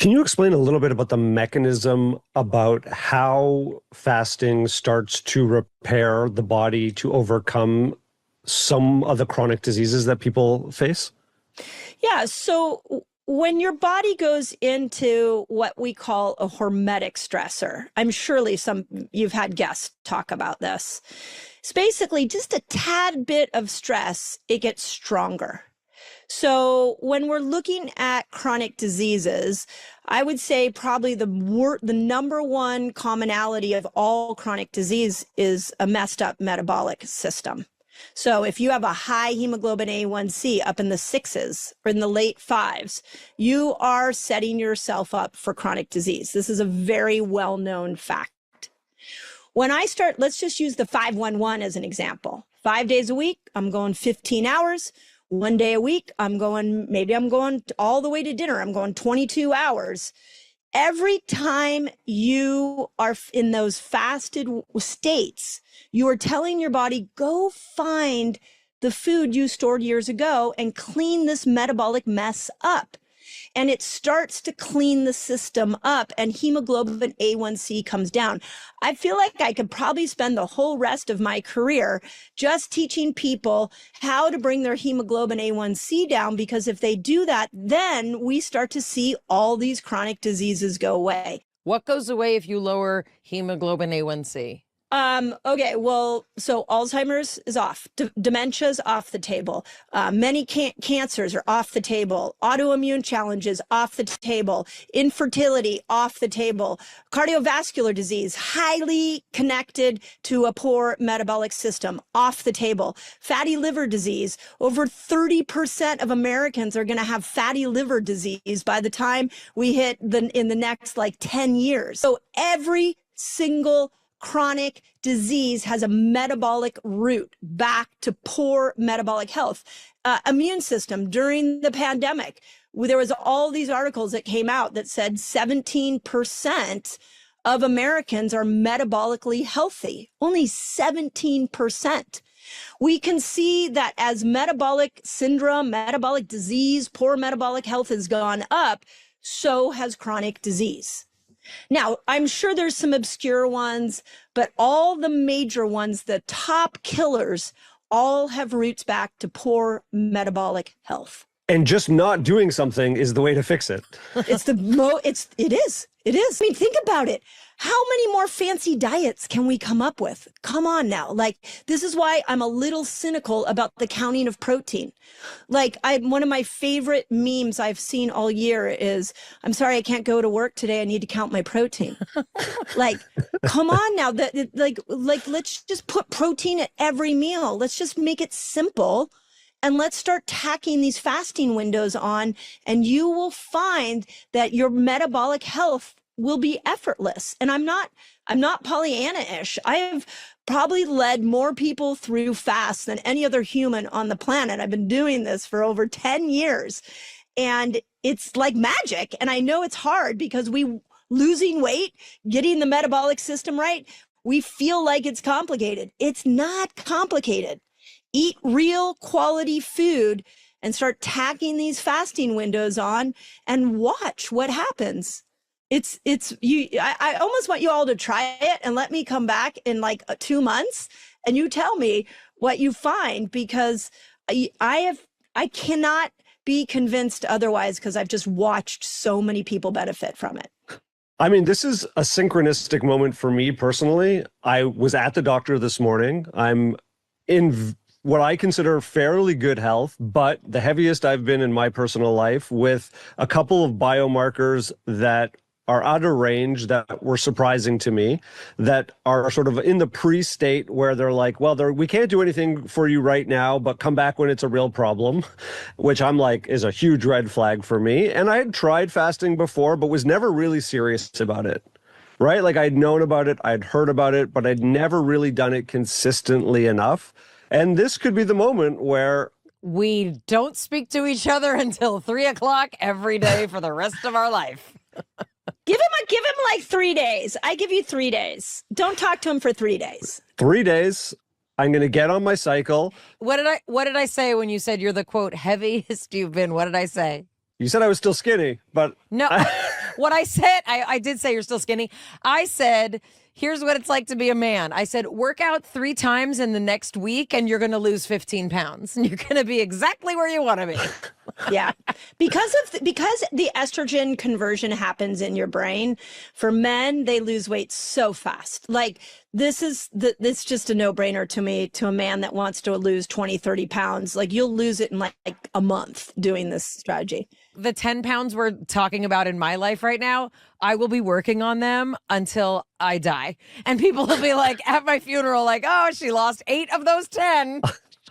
Can you explain a little bit about the mechanism about how fasting starts to repair the body to overcome some of the chronic diseases that people face? Yeah. So when your body goes into what we call a hormetic stressor, I'm surely you've had guests talk about this. It's basically just a tad bit of stress, it gets stronger. So when we're looking at chronic diseases, I would say probably the number one commonality of all chronic disease is a messed up metabolic system. So if you have a high hemoglobin A1C up in the sixes or in the late fives, you are setting yourself up for chronic disease. This is a very well-known fact. When I start, let's just use the 5-1-1 as an example. 5 days a week, I'm going 15 hours. 1 day a week, maybe I'm going all the way to dinner. I'm going 22 hours. Every time you are in those fasted states, you are telling your body, go find the food you stored years ago and clean this metabolic mess up. And it starts to clean the system up and hemoglobin A1C comes down. I feel like I could probably spend the whole rest of my career just teaching people how to bring their hemoglobin A1C down, because if they do that, then we start to see all these chronic diseases go away. What goes away if you lower hemoglobin A1C? Okay, well, so Alzheimer's is off. Dementia's off the table. Many cancers are off the table. Autoimmune challenges off the table. Infertility off the table. Cardiovascular disease, highly connected to a poor metabolic system, off the table. Fatty liver disease, over 30% of Americans are going to have fatty liver disease by the time we hit in the next 10 years. So every single chronic disease has a metabolic root back to poor metabolic health. Immune system during the pandemic, there was all these articles that came out that said 17% of Americans are metabolically healthy. Only 17%. We can see that as metabolic syndrome, metabolic disease, poor metabolic health has gone up, so has chronic disease. Now, I'm sure there's some obscure ones, but all the major ones, the top killers, all have roots back to poor metabolic health. And just not doing something is the way to fix it. It is. I mean, think about it. How many more fancy diets can we come up with? Come on now. This is why I'm a little cynical about the counting of protein. One of my favorite memes I've seen all year is, I'm sorry, I can't go to work today. I need to count my protein. Come on now. Let's just put protein at every meal. Let's just make it simple. And let's start tacking these fasting windows on, and you will find that your metabolic health will be effortless. And I'm not Pollyanna-ish. I have probably led more people through fasts than any other human on the planet. I've been doing this for over 10 years. And it's like magic. And I know it's hard because losing weight, getting the metabolic system right, we feel like it's complicated. It's not complicated. Eat real quality food and start tacking these fasting windows on and watch what happens. I almost want you all to try it and let me come back in 2 months and you tell me what you find, because I cannot be convinced otherwise, because I've just watched so many people benefit from it. I mean, this is a synchronistic moment for me personally. I was at the doctor this morning. I'm in what I consider fairly good health, but the heaviest I've been in my personal life, with a couple of biomarkers that are out of range that were surprising to me, that are sort of in the pre-state where they're like, well, we can't do anything for you right now, but come back when it's a real problem, which I'm like is a huge red flag for me. And I had tried fasting before, but was never really serious about it. Right? I'd known about it, I'd heard about it, but I'd never really done it consistently enough. And this could be the moment where we don't speak to each other until 3 o'clock every day for the rest of our life. Give him 3 days. I give you 3 days. Don't talk to him for 3 days. 3 days. I'm going to get on my cycle. What did I say when you said you're the, quote, heaviest you've been? What did I say? You said I was still skinny, but no. What I said, I did say you're still skinny. I said, here's what it's like to be a man. I said, work out 3 times in the next week and you're going to lose 15 pounds. And you're going to be exactly where you want to be. Yeah. Because the estrogen conversion happens in your brain. For men, they lose weight so fast. Like this is just a no-brainer to me, to a man that wants to lose 20, 30 pounds. Like you'll lose it in like a month doing this strategy. The 10 pounds we're talking about in my life right now, I will be working on them until I die. And people will be like at my funeral, like, oh, she lost 8 of those 10.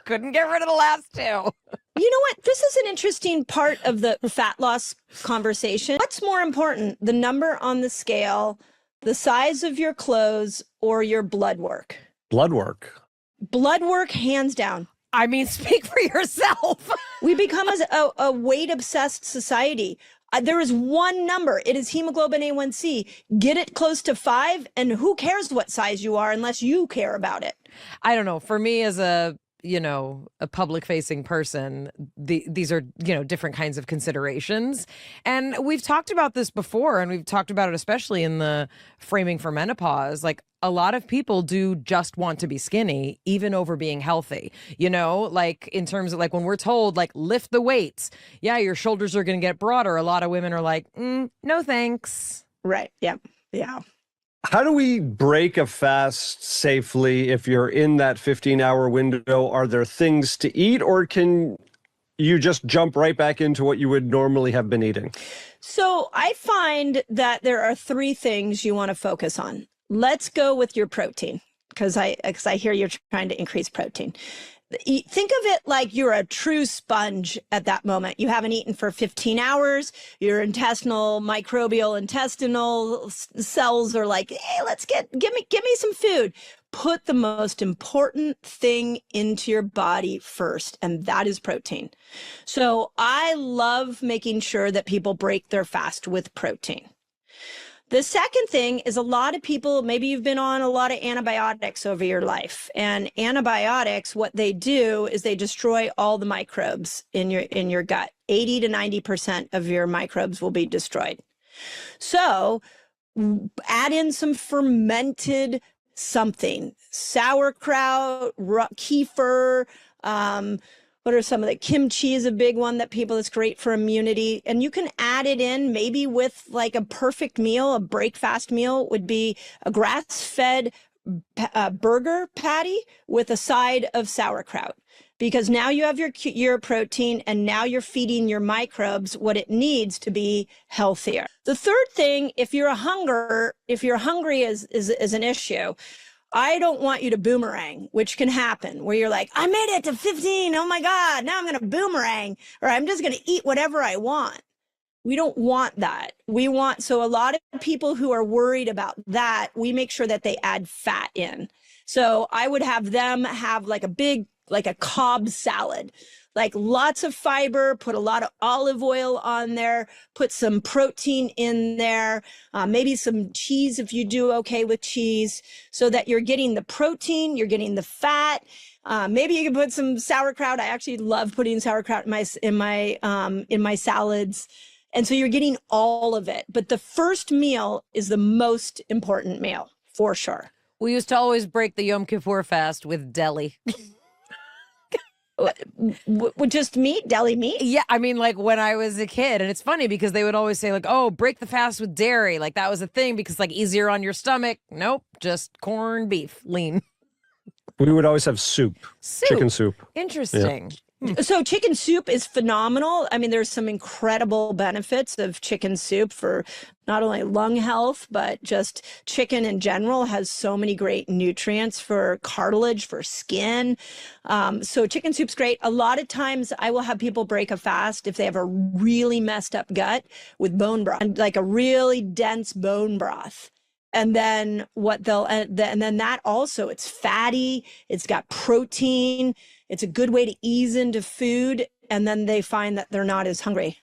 Couldn't get rid of the last 2. You know what? This is an interesting part of the fat loss conversation. What's more important, the number on the scale, the size of your clothes, or your blood work? Blood work. Blood work, hands down. I mean, speak for yourself. We become a weight-obsessed society. There is one number. It is hemoglobin A1C. Get it close to 5, and who cares what size you are unless you care about it? I don't know. For me as a public facing person, these are, different kinds of considerations. And we've talked about this before, and we've talked about it especially in the framing for menopause. Like a lot of people do just want to be skinny, even over being healthy, like in terms of like when we're told like lift the weights. Yeah, your shoulders are going to get broader. A lot of women are like, no, thanks. Right. Yeah. Yeah. How do we break a fast safely if you're in that 15-hour window? Are there things to eat, or can you just jump right back into what you would normally have been eating? So I find that there are 3 things you want to focus on. Let's go with your protein, because I hear you're trying to increase protein. Think of it like you're a true sponge at that moment. You haven't eaten for 15 hours. Your intestinal cells are like, hey, give me some food. Put the most important thing into your body first, and that is protein. So I love making sure that people break their fast with protein. The second thing is a lot of people, maybe you've been on a lot of antibiotics over your life, and antibiotics, what they do is they destroy all the microbes in your gut. 80 to 90% of your microbes will be destroyed. So add in some fermented something, sauerkraut, kefir, what are some of the kimchi is a big one that's great for immunity. And you can add it in maybe with like a perfect meal, a break fast meal would be a grass-fed burger patty with a side of sauerkraut. Because now you have your protein, and now you're feeding your microbes what it needs to be healthier. The third thing, if you're hungry is an issue, I don't want you to boomerang, which can happen where you're like, I made it to 15. Oh my God, now I'm going to boomerang, or I'm just going to eat whatever I want. We don't want that. So a lot of people who are worried about that, we make sure that they add fat in. So I would have them have like a Cobb salad, like lots of fiber, put a lot of olive oil on there, put some protein in there, maybe some cheese if you do okay with cheese, so that you're getting the protein, you're getting the fat. Maybe you can put some sauerkraut. I actually love putting sauerkraut in my salads. And so you're getting all of it. But the first meal is the most important meal for sure. We used to always break the Yom Kippur fast with deli. With just meat, deli meat? Yeah, I mean, like when I was a kid, and it's funny because they would always say like, oh, break the fast with dairy. Like that was a thing because like easier on your stomach. Nope, just corned beef, lean. We would always have soup. Chicken soup. Interesting. Yeah. So chicken soup is phenomenal. I mean, there's some incredible benefits of chicken soup for not only lung health, but just chicken in general has so many great nutrients for cartilage, for skin. So chicken soup's great. A lot of times I will have people break a fast if they have a really messed up gut with bone broth, and like a really dense bone broth. And then and then that also, it's fatty, it's got protein, it's a good way to ease into food. And then they find that they're not as hungry.